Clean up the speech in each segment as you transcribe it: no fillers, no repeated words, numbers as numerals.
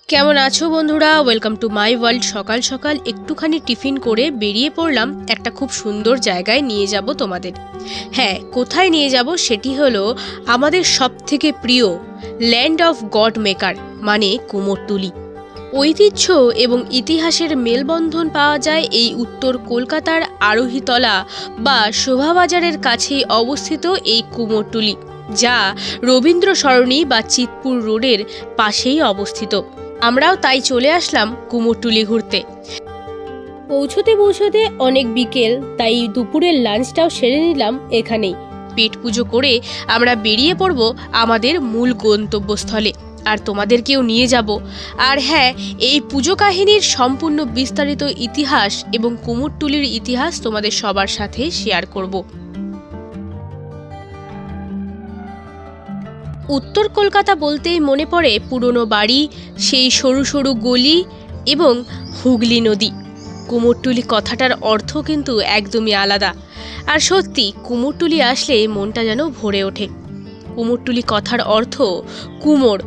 কেমন আছো বন্ধুরা? Welcome to my world. সকাল সকাল একটুখানি টিফিন করে বেরিয়ে পড়লাম একটা খুব সুন্দর জায়গায় নিয়ে যাব তোমাদের। হ্যাঁ, কোথায় নিয়ে যাব সেটি হলো আমাদের সবথেকে প্রিয় ল্যান্ড অফ গড মেকার মানে কুমোরটুলি। ঐতিহ্য এবং ইতিহাসের মেলবন্ধন পাওয়া যায় এই উত্তর কলকাতার আরোহীতলা বা শোভাবাজারের কাছেই অবস্থিত এই কুমোরটুলি, যা রবীন্দ্র সরণি বা চিৎপুর রোডের পাশেই অবস্থিত। আমরাও তাই চলে আসলাম কুমোরটুলি ঘুরতে। পৌঁছতে অনেক বিকেল, তাই দুপুরের লাঞ্চটাও সেরে নিলাম এখানেই। পেট পুজো করে আমরা বেরিয়ে পড়ব আমাদের মূল গন্তব্যস্থলে, আর তোমাদেরকেও নিয়ে যাব। আর হ্যাঁ, এই পুজো কাহিনীর সম্পূর্ণ বিস্তারিত ইতিহাস এবং কুমোরটুলির ইতিহাস তোমাদের সবার সাথে শেয়ার করব। উত্তর কলকাতা বলতেই মনে পড়ে পুরনো বাড়ি, সেই সরু সরু গলি এবং হুগলি নদী। কুমোরটুলি কথাটার অর্থ কিন্তু একদমই আলাদা। আর সত্যি কুমোরটুলি আসলে মনটা যেন ভরে ওঠে। কুমোরটুলি কথার অর্থ কুমোর,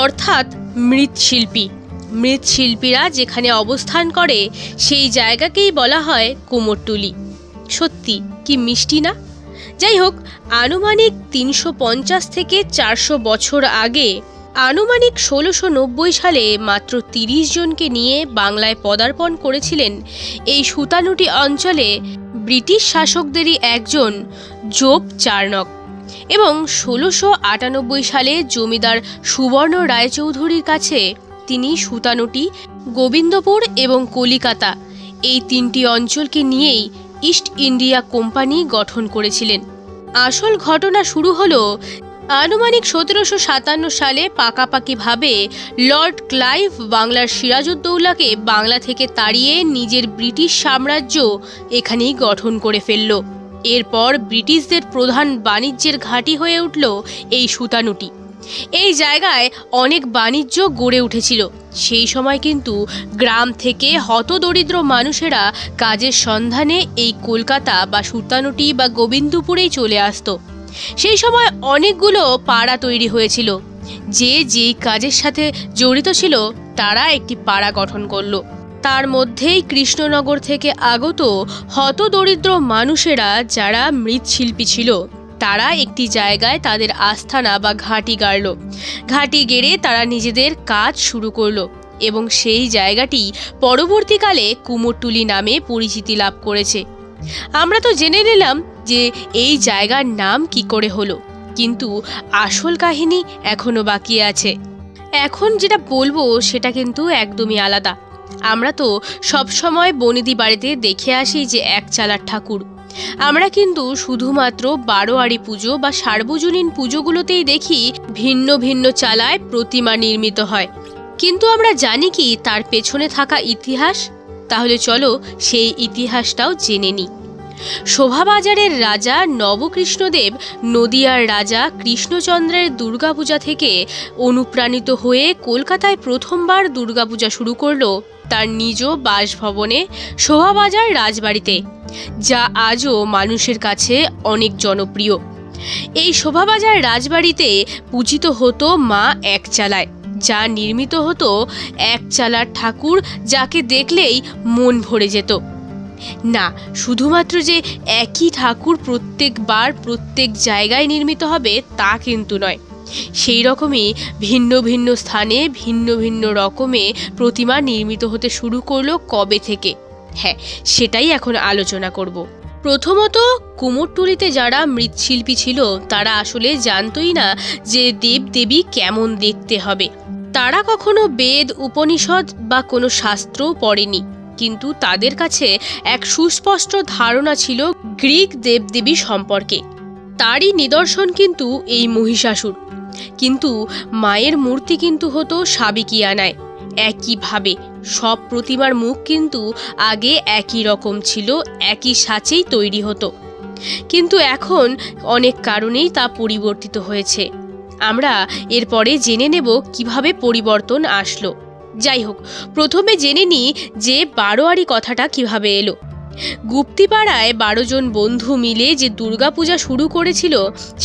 অর্থাৎ মৃৎশিল্পী। মৃৎশিল্পীরা যেখানে অবস্থান করে সেই জায়গাকেই বলা হয় কুমোরটুলি। সত্যি কি মিষ্টি না? যাই হোক, আনুমানিক 350 থেকে 400 বছর আগে, আনুমানিক 1690 সালে মাত্র 30 জনকে নিয়ে বাংলায় পদার্পণ করেছিলেন এই সুতানুটি অঞ্চলে ব্রিটিশ শাসকদেরই একজন জোপ চার্নক। এবং 1698 সালে জমিদার সুবর্ণ রায়চৌধুরীর কাছে তিনি সুতানুটি, গোবিন্দপুর এবং কলিকাতা এই 3টি অঞ্চলকে নিয়েই ইস্ট ইন্ডিয়া কোম্পানি গঠন করেছিলেন। আসল ঘটনা শুরু হলো আনুমানিক 1757 সালে পাকাপাকিভাবে লর্ড ক্লাইভ বাংলার সিরাজউদ্দৌলাকে বাংলা থেকে তাড়িয়ে নিজের ব্রিটিশ সাম্রাজ্য এখানেই গঠন করে ফেলল। এরপর ব্রিটিশদের প্রধান বাণিজ্যের ঘাঁটি হয়ে উঠল এই সুতানুটি। এই জায়গায় অনেক বাণিজ্য গড়ে উঠেছিল। সেই সময় কিন্তু গ্রাম থেকে হতদরিদ্র মানুষেরা কাজের সন্ধানে এই কলকাতা বা সুতানুটি বা গোবিন্দপুরেই চলে আসতো। সেই সময় অনেকগুলো পাড়া তৈরি হয়েছিল। যে যেই কাজের সাথে জড়িত ছিল তারা একটি পাড়া গঠন করলো। তার মধ্যেই কৃষ্ণনগর থেকে আগত হতদরিদ্র মানুষেরা যারা মৃৎশিল্পী ছিল, তারা একটি জায়গায় তাদের আস্থানা বা ঘাঁটি গাড়ল। ঘাঁটি গেড়ে তারা নিজেদের কাজ শুরু করলো এবং সেই জায়গাটি পরবর্তীকালে কুমোরটুলি নামে পরিচিতি লাভ করেছে। আমরা তো জেনে নিলাম যে এই জায়গার নাম কি করে হলো, কিন্তু আসল কাহিনী এখনো বাকি আছে। এখন যেটা বলবো সেটা কিন্তু একদমই আলাদা। আমরা তো সবসময় বনেদি বাড়িতে দেখে আসি যে একচালার ঠাকুর। আমরা কিন্তু শুধুমাত্র বারোয়ারি পুজো বা সার্বজনীন পুজোগুলোতেই দেখি ভিন্ন ভিন্ন চালায় প্রতিমা নির্মিত হয়, কিন্তু আমরা জানি কি তার পেছনে থাকা ইতিহাস? তাহলে চলো সেই ইতিহাসটাও জেনে নিই। শোভাবাজারের রাজা নবকৃষ্ণদেব নদিয়ার রাজা কৃষ্ণচন্দ্রের দুর্গাপূজা থেকে অনুপ্রাণিত হয়ে কলকাতায় প্রথমবার দুর্গাপূজা শুরু করলো তার নিজ বাসভবনে শোভাবাজার রাজবাড়িতে, যা আজও মানুষের কাছে অনেক জনপ্রিয়। এই শোভাবাজার রাজবাড়িতে পূজিত হতো মা একচালায়, যা নির্মিত হতো একচালার ঠাকুর, যাকে দেখলেই মন ভরে যেত। না, শুধুমাত্র যে একই ঠাকুর প্রত্যেকবার প্রত্যেক জায়গায় নির্মিত হবে তা কিন্তু নয়। সেই রকমই ভিন্ন ভিন্ন স্থানে ভিন্ন ভিন্ন রকমে প্রতিমা নির্মিত হতে শুরু করলো কবে থেকে? হ্যাঁ, সেটাই এখন আলোচনা করব। প্রথমত, কুমোরটুলিতে যারা মৃৎশিল্পী ছিল তারা আসলে জানতই না যে দেবদেবী কেমন দেখতে হবে। তারা কখনো বেদ, উপনিষদ বা কোনো শাস্ত্রও পড়েনি, কিন্তু তাদের কাছে এক সুস্পষ্ট ধারণা ছিল গ্রিক দেবদেবী সম্পর্কে। তারই নিদর্শন কিন্তু এই মহিষাসুর। কিন্তু মায়ের মূর্তি কিন্তু হতো সাবেকিয়ানায়। একইভাবে সব প্রতিমার মুখ কিন্তু আগে একই রকম ছিল, একই সাঁচেই তৈরি হতো। কিন্তু এখন অনেক কারণেই তা পরিবর্তিত হয়েছে। আমরা এরপরে জেনে নেব কিভাবে পরিবর্তন আসলো। যাই হোক, প্রথমে জেনে নিই যে বারোয়ারি কথাটা কিভাবে এলো। গুপ্তিপাড়ায় 12 জন বন্ধু মিলে যে দুর্গাপূজা শুরু করেছিল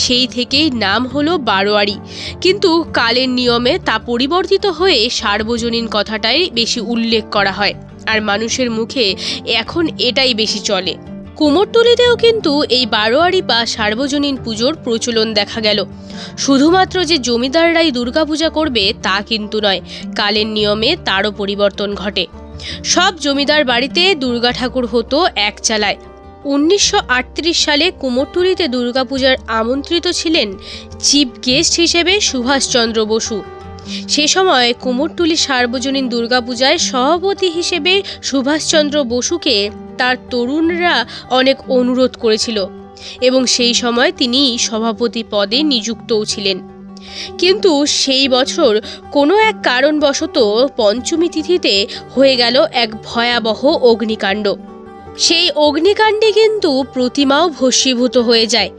সেই থেকেই নাম হলো বারোয়ারি, কিন্তু কালের নিয়মে তা পরিবর্তিত হয়ে সার্বজনীন কথাটাই বেশি উল্লেখ করা হয়, আর মানুষের মুখে এখন এটাই বেশি চলে। কুমোরটুলিতেও কিন্তু এই বারোয়ারি বা সার্বজনীন পুজোর প্রচলন দেখা গেল। শুধুমাত্র যে জমিদাররাই দুর্গাপূজা করবে তা কিন্তু নয়, কালের নিয়মে তারও পরিবর্তন ঘটে। সব জমিদার বাড়িতে দুর্গা ঠাকুর হতো এক চালায়। 1938 সালে কুমোরটুলিতে দুর্গাপূজার আমন্ত্রিত ছিলেন চিফ গেস্ট হিসেবে সুভাষচন্দ্র বসু। সে সময় কুমোরটুলি সার্বজনীন দুর্গাপূজায় সভাপতি হিসেবে সুভাষচন্দ্র বসুকে তার তরুণরা অনেক অনুরোধ করেছিল এবং সেই সময় তিনি সভাপতি পদে নিযুক্তও ছিলেন। কিন্তু সেই বছর কোনো এক কারণবশত পঞ্চমী তিথিতে হয়ে গেল এক ভয়াবহ অগ্নিকাণ্ড। সেই অগ্নিকাণ্ডে কিন্তু প্রতিমাও ভস্মীভূত হয়ে যায়।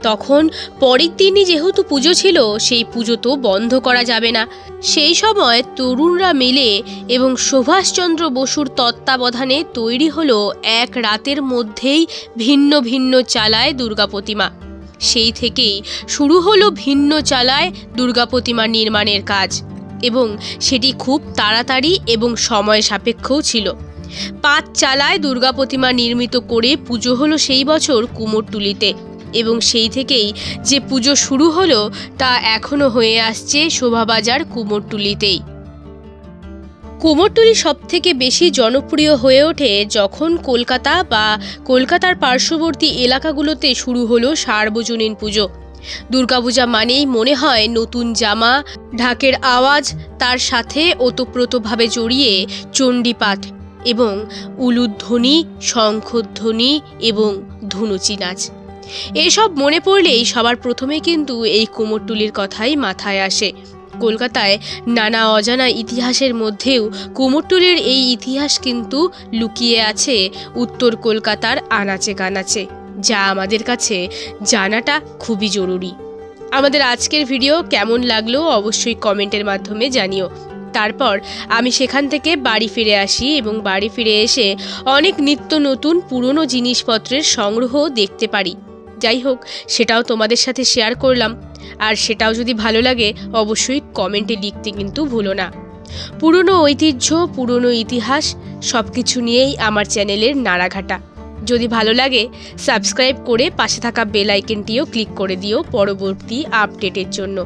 তখন পরের দিনই যেহেতু পুজো ছিল, সেই পুজো তো বন্ধ করা যাবে না। সেই সময় তরুণরা মিলে এবং সুভাষচন্দ্র বসুর তত্ত্বাবধানে তৈরি হলো এক রাতের মধ্যেই ভিন্ন ভিন্ন চালায় দুর্গা প্রতিমা। সেই থেকেই শুরু হলো ভিন্ন চালায় দুর্গা প্রতিমা নির্মাণের কাজ, এবং সেটি খুব তাড়াতাড়ি এবং সময় সাপেক্ষও ছিল। 5 চালায় দুর্গা প্রতিমা নির্মিত করে পুজো হলো সেই বছর কুমোরটুলিতে, এবং সেই থেকেই যে পুজো শুরু হলো তা এখনো হয়ে আসছে শোভাবাজার কুমোরটুলিতেই। কুমোরটুলি সবথেকে বেশি জনপ্রিয় হয়ে ওঠে যখন কলকাতা বা কলকাতার পার্শ্ববর্তী এলাকাগুলোতে শুরু হলো সার্বজনীন পুজো। দুর্গাপূজা মানেই মনে হয় নতুন জামা, ঢাকের আওয়াজ, তার সাথে ওতপ্রোতভাবে জড়িয়ে চণ্ডীপাঠ এবং উলুধ্বনি, শঙ্খধ্বনি এবং ধুনুচি নাচ। এসব মনে পড়লেই সবার প্রথমে কিন্তু এই কুমোরটুলির কথাই মাথায় আসে। কলকাতায় নানা অজানা ইতিহাসের মধ্যেও কুমোরটুলির এই ইতিহাস কিন্তু লুকিয়ে আছে উত্তর কলকাতার আনাচে কানাচে, যা আমাদের কাছে জানাটা খুবই জরুরি। আমাদের আজকের ভিডিও কেমন লাগলো অবশ্যই কমেন্টের মাধ্যমে জানিও। তারপর আমি সেখান থেকে বাড়ি ফিরে আসি এবং বাড়ি ফিরে এসে অনেক নিত্য নতুন পুরনো জিনিসপত্রের সংগ্রহ দেখতে পারি। যাই হোক, সেটাও তোমাদের সাথে শেয়ার করলাম, আর সেটাও যদি ভালো লাগে অবশ্যই কমেন্টে লিখতে কিন্তু ভুলো না। পুরনো ঐতিহ্য, পুরনো ইতিহাস সব কিছু নিয়েই আমার চ্যানেলের নাড়াঘাটা। যদি ভালো লাগে সাবস্ক্রাইব করে পাশে থাকা বেল আইকনটিও ক্লিক করে দিও পরবর্তী আপডেটের জন্য।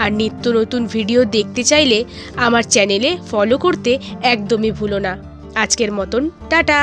আর নিত্য নতুন ভিডিও দেখতে চাইলে আমার চ্যানেলে ফলো করতে একদমই ভুলো না। আজকের মতন টাটা।